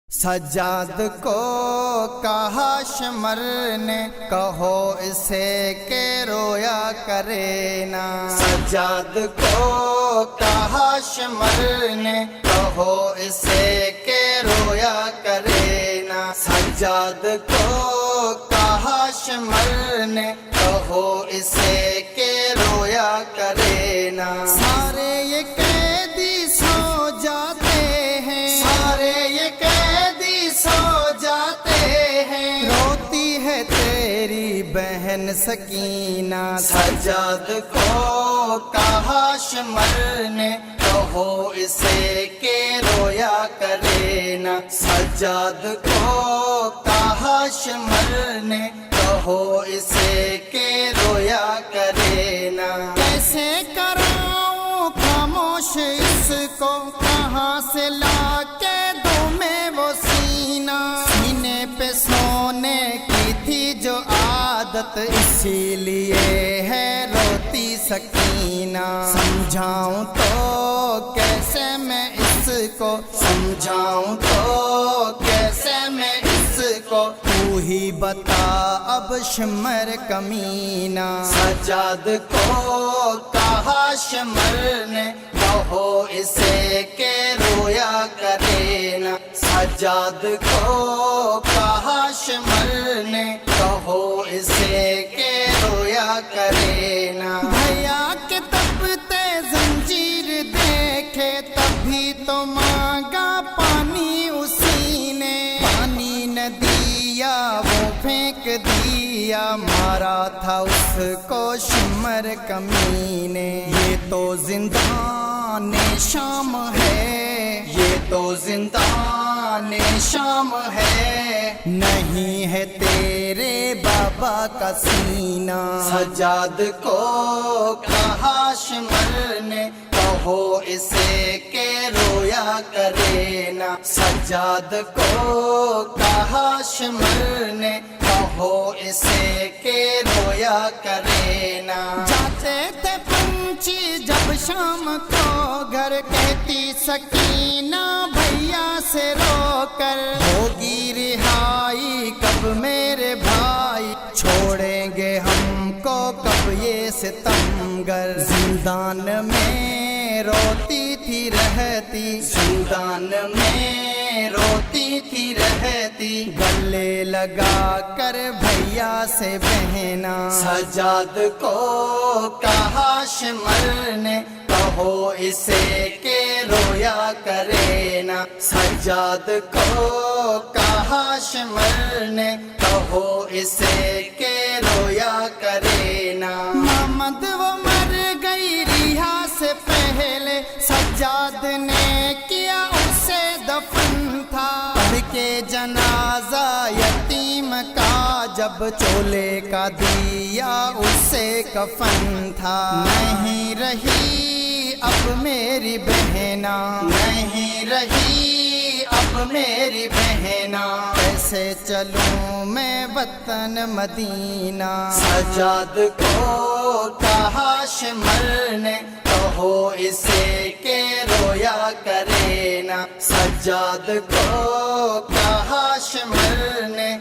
سجاد کو کہا شمر نے کہو اسے کہ رویا کرے نا۔ سجاد کو کہا شمر نے کہو اسے کہ رویا کرے نا۔ سجاد کو کہا شمر نے کہو اسے کہ رویا کرے نا۔ سارے یہ قیدی سو جاتے ہیں، سارے یہ قیدی سو جاتے ہیں، روتی ہے تیری بہن سکینہ۔ سجاد کو کہا شمر نے کہو اسے کہ رویا کرے نا۔ سجاد کو کہا شمر نے کہو اسے کہ رویا کرے نا۔ کیسے کراؤں خاموش اس کو، کہاں سے لا کے دوں میں وہ سینہ۔ سینے پہ سونے کی تھی جو عادت، اسی لیے ہے روتی سکینہ۔ سمجھاؤں تو کیسے میں اس کو، سمجھاؤں تو کیسے میں اس کو، تو ہی بتا اب شمر کمینہ۔ سجاد کو کہا شمر نے کہو اسے کہ رویا کرے نا۔ سجاد کو کہا شمر نے کہو اسے کہ رویا کرے نا۔ بھیا کے تپتے زنجیر دیکھے تبھی تو مانگا پانی اسی نے۔ پانی نہ دیا وہ پھینک دیا، مارا تھا اس کو شمر کمینے۔ یہ تو زندان شام ہے، یہ تو زندان شام ہے، نہیں ہے تیرے بابا کا سینہ۔ سجاد کو کہا شمر نے کہو اسے کہ رویا کرے نا۔ سجاد کو کہا شمر نے کہو اسے کہ رویا کرے نا۔ جاتے تھے پنچھی جب شام کو گھر، کہتی سکینہ بھیا سے رو کر، ہوگی رہائی کب میرے بھائی، چھوڑیں گے ہم کو کب یہ ستمگر۔ زندان میں روتی تھی رہتی، زندان میں روتی تھی رہتی، گلے لگا کر بھیا سے بہنا۔ سجاد کو کہا شمر نے کہو اسے کہ رویا کرے نا۔ سجاد کو کہا شمر نے کہو اسے کہ رویا کرے نا۔ محمد وہ مر گئی رہا سے پہلے، سجاد نے کیا اسے دفن تھا۔ پڑھ کے جنازہ یتیم کا جب چولے کا دیا اسے کفن تھا۔ نہیں رہی اب میری بہنا، نہیں رہی اب میری بہنا، کیسے چلوں میں وطن مدینہ۔ سجاد کو کہا شمر نے کہو اسے کہ رویا کرے نا۔ سجاد کو کہا شمر نے